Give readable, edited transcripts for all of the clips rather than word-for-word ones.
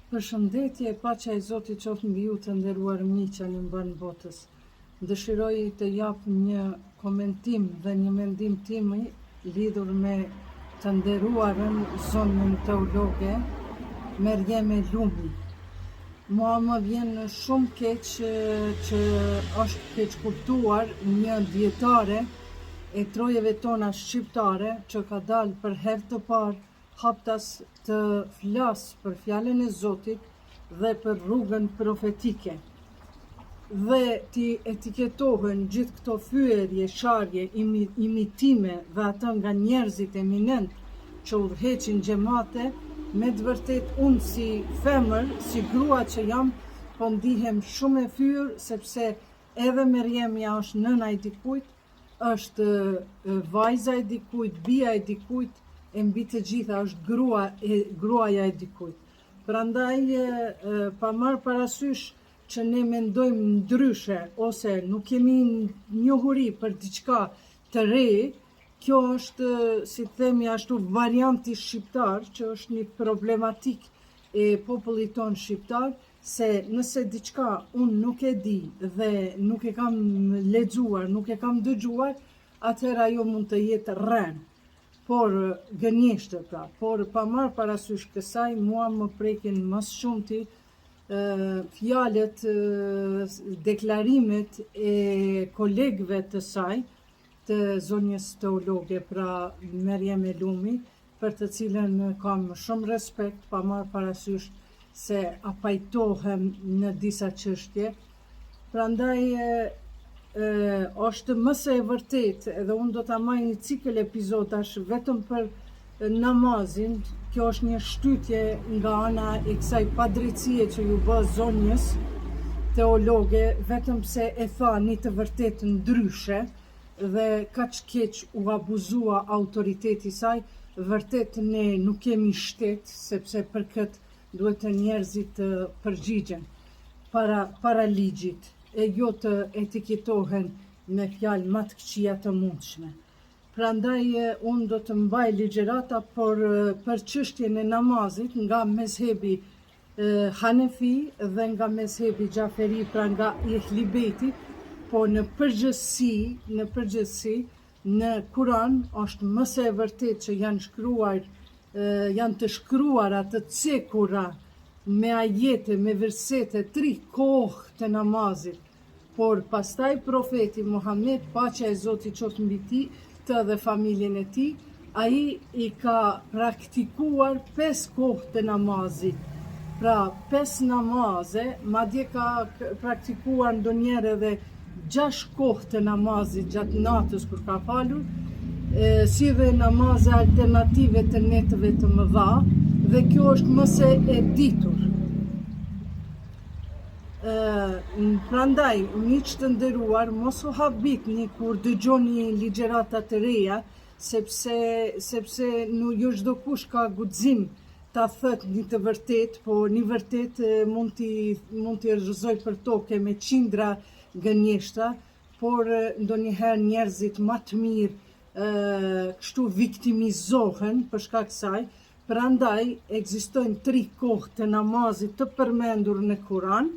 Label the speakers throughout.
Speaker 1: Përshëndetje, paqja e Zotit qoftë mbi ju të nderuar miq që në mban botës. Dëshiroj të jap një komentim dhe një mendim tim lidhur me të nderuarën zonën teologe Merjeme Lumi. Mua më vjen shumë keq që është keq kuptuar një dietare e trojeve tona shqiptare që ka dalë për herë të parë haptas të flas për fjalën e Zotit dhe për rrugën profetike. Dhe ti etiketohen gjithë këto fyerje, sharje, imitime dhe atë nga njerëzit eminent që udhëheqin xhamate, me të vërtet unë si femër, si grua që jam, po ndihem shumë e fyr sepse edhe Merjemja është nëna e dikujt, është vajza e dikujt, bia e dikujt, e mbi të gjitha është gruaja e dikujt. Prandaj pa marrë parasysh që ne mendojmë ndryshe ose nuk kemi njohuri për diçka të re, kjo është, si themi ashtu, varianti shqiptar, që është një problematik e popullit tonë shqiptar, se nëse diçka unë nuk e di dhe nuk e kam lexuar, nuk e kam dëgjuar, atëherë ajo mund të jetë rënë. Por gënjeshtër pra, por pa marrë parasysh kësaj, mua më prekin më shumti fjalët, deklarimet e kolegëve të saj, të zonjës teologe, pra Merjeme Lumi, për të cilën kam shumë respekt, pa marrë parasysh se apajtohem në disa çështje. Prandaj është mëse e vërtet, edhe unë do ta marr një cikël epizodash vetëm për namazin. Kjo është një shtytje nga ana e kësaj padrejtie që ju bë zonjës teologe, vetëm pse e tha një të vërtet ndryshe dhe kaq keq u abuzua autoriteti i saj. Vërtet ne nuk kemi shtet, sepse për këtë duhet të njerëzit të përgjigjen para ligjit, e jo të etiketohen me fjalë më të këqija të mundshme. Prandaj unë do të mbaj ligjërata për çështjen e namazit nga mezhebi Hanefi dhe nga mezhebi Xhaferi, pra nga Ehli Bejti, po në përgjithësi në Kur'an është më së e vërtet që janë të shkruara të cekura me ajete, me versete, 3 kohë të namazit, por pastaj profeti Muhammed, paqja e Zotit qoftë mbi të dhe familjen e tij, ai i ka praktikuar 5 kohë të namazit. Pra 5 namaze, madje ka praktikuar ndonjëherë edhe 6 kohë të namazit gjatë natës kur ka falur, si dhe namaze alternative të netëve të mëdha, dhe kjo është më se e ditur. Prandaj, miq të nderuar, mos u habitni kur dëgjoni ligjërata të reja, sepse nuk jo çdo kush ka guxim ta thot një të vërtet, po një vërtet mund t'i rrëzoj për tokë me qindra gënjeshtra, por ndonjëherë njerëzit më të mirë kështu viktimizohen për shkak saj. Prandaj ekzistojnë 3 kohë të namazit të përmendur në Kur'an,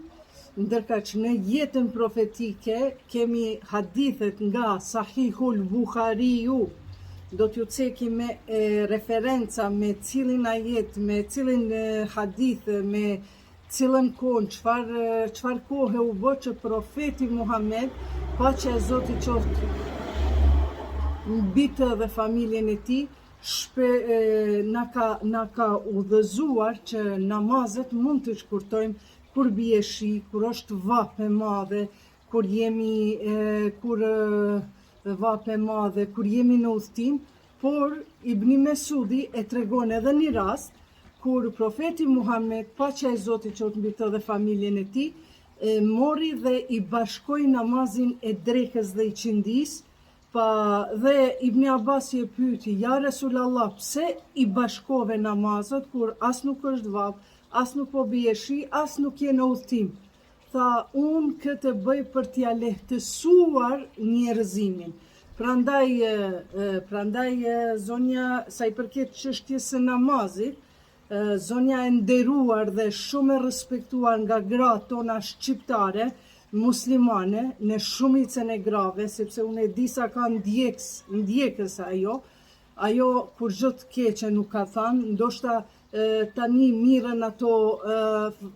Speaker 1: ndërka që në jetën profetike kemi hadithet nga Sahihul Buhariu. Do t'ju ceki me referenca, me cilin ajet, me cilin hadith, me cilën kohë, çfarë kohë u bë që profeti Muhammed, paqja e Zotit qoftë mbi të dhe familjen e tij, na ka udhëzuar që namazet mund të shkurtojmë kur bie shi, kur është vapë e madhe, kur jemi në udhtim, por Ibn Mesudi e tregon edhe një rast kur profeti Muhammed, paqja e Zotit qoftë mbi të dhe familjen e tij, mori dhe i bashkoi namazin e drekës dhe i qindis, dhe Ibn Abbas e pyeti, ja Resulallah, pse i bashkove namazet kur as nuk është vapë, as nuk po bie shi, as nuk je në udhtim? Tha, unë këtë bëj për t'ia lehtësuar njerëzimin. Prandaj zonja, sa i përket çështjes së namazit, zonja e nderuar dhe shumë e respektuar nga gratë tona shqiptare, muslimane, në shumicën e grave, sepse unë e di sa ka ndjekës ajo kur gjë të keqe nuk ka thënë, ndoshta tani mirën ato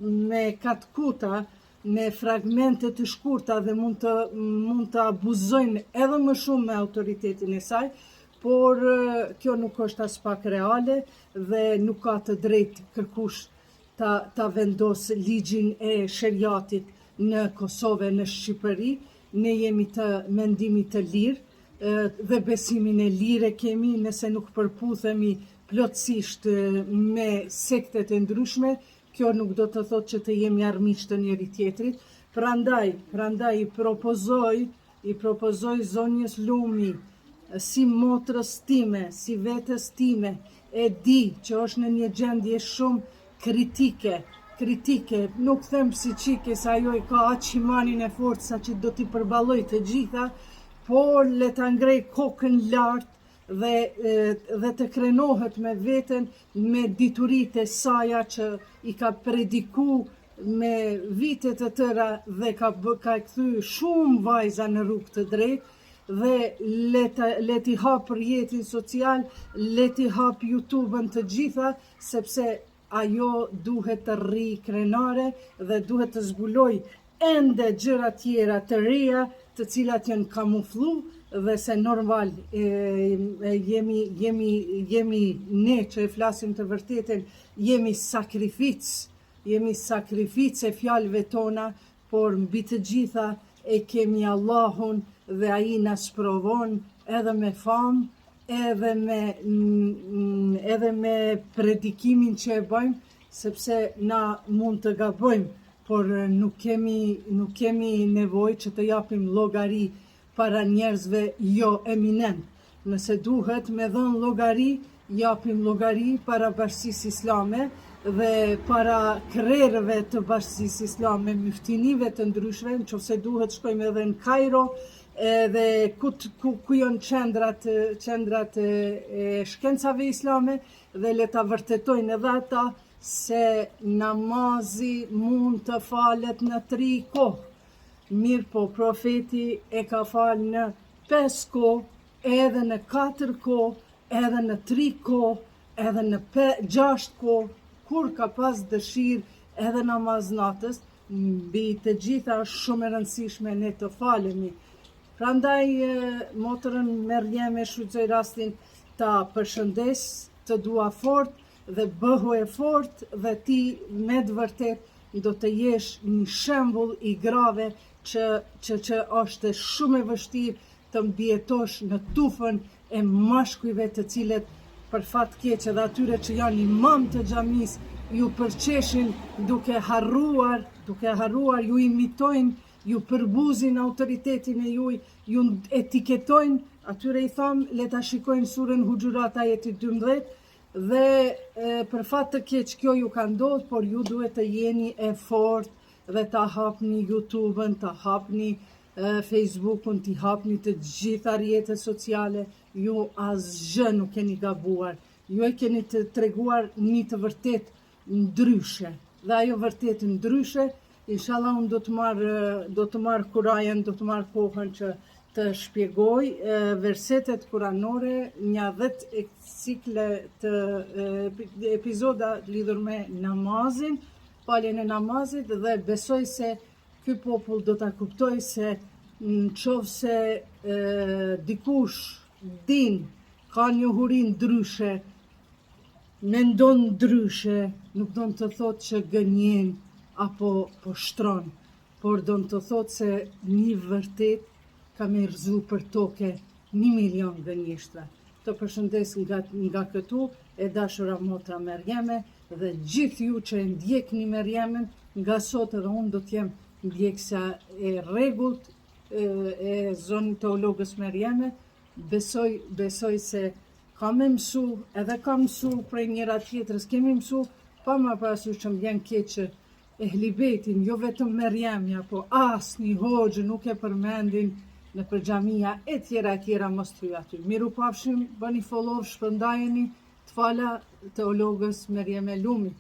Speaker 1: me katkuta, me fragmente të shkurta dhe mund të abuzojnë edhe më shumë me autoritetin e saj, por kjo nuk është as pak reale dhe nuk ka të drejtë kërkush ta vendos ligjin e sheriatit në Kosovë, në Shqipëri. Ne jemi të mendimit të lirë dhe besimin e lirë kemi, nëse nuk përputhemi plotësisht me sektet e ndryshme, kjo nuk do të thotë që të jemi armiq të njëri tjetrit. Prandaj i propozoj zonjës Lumi, si motrës time, si vetës time, e di që është në një gjendje shumë kritike, nuk them si qike sa ajo i ka aq imanin e fortë sa që do t'i përballoj të gjitha, por le ta ngrej kokën lart dhe të krenohet me veten, me dituritë e saja që i ka prediku me vite të tëra dhe ka kthy shumë vajza në rrugë të drejtë, dhe le t'i hap rrjetin social, le t'i hap YouTube-ën të gjitha, sepse ajo duhet të rri krenare dhe duhet të zbuloj ende gjëra tjera të reja, të cilat janë kamuflu dhe se normal jemi ne që e flasim të vërtetën, jemi sakrificë e fjalëve tona, por mbi të gjitha e kemi Allahun dhe ai na sprovon edhe me famë, edhe me predikimin që e bëjmë, sepse na mund të gabojmë, por nuk kemi nevojë që të japim llogari para njerëzve jo eminent. Nëse duhet me dhënë llogari, japim llogari para Bashkisë Islame dhe para krerëve të Bashkisë Islame, myftinive të ndryshme, nëse duhet shkojmë edhe në Kairo, edhe ku janë qendrat e shkencave islame, dhe le ta vërtetojnë edhe ata se namazi mund të falet në 3 kohë. Mirë po, profeti e ka falë në 5 kohë, edhe në 4 kohë, edhe në 3 kohë, edhe në 6 kohë, kur ka pas dëshirë edhe namaz natës. Mbi të gjitha është shumë e rëndësishme ne të falemi. Prandaj motrën Merjeme shfrytëzoj rastin ta përshëndes, të dua fort dhe bëhu e fort, dhe ti me të vërtet do të jesh një shembull i grave që është shumë e vështirë të mbjetosh në tufën e mashkujve të cilët për fat keq edhe atyre që janë imam të xhamis ju përqeshin duke harruar, ju imitojnë, ju përbuzin autoritetin e juj, ju etiketojnë, atyre i thamë, le ta shikojnë surën Huxhurat ajeti 12, dhe për fat të keq kjo ju ka ndodhur, por ju duhet të jeni e fortë dhe ta hapni YouTube-ën, ta hapni Facebook-un, t'i hapni të gjitha rrjetet sociale, ju asgjë nuk keni gabuar, ju e keni të treguar një të vërtet ndryshe, dhe ajo vërtet ndryshe, inshallah unë do të marr kurajen, do të marr kohën që të shpjegoj versetet kuranore, një 10 cikle të epizoda lidhur me namazin, faljen e namazit, dhe besoj se ky popull do ta kuptoj se nëse dikush din, ka njohuri ndryshe, mendon ndryshe, nuk do të thotë që gënjen apo poshtron, por do të thotë se një vërtet ka me rëzu për toke 1 milion gënjeshtra. Të përshëndes nga këtu e dashura motra Merjeme dhe gjithë ju që e ndjekni Merjemen, nga sot edhe unë do t'jem ndjekësa e rregullt e zonit teologës Merjeme. Besoj se kam mësu, edhe kam mësu prej njëra tjetrës, kemi mësu, pa ma parasysh që m'vjen keq që Ehli Bejtin, jo vetëm Merjemja, po asnjë hoxhë nuk e përmendin në përxhamia e tjera mos të aty. Miru pafshim, bëni follow, shpërndajeni, të fala teologës Merjeme Lumi.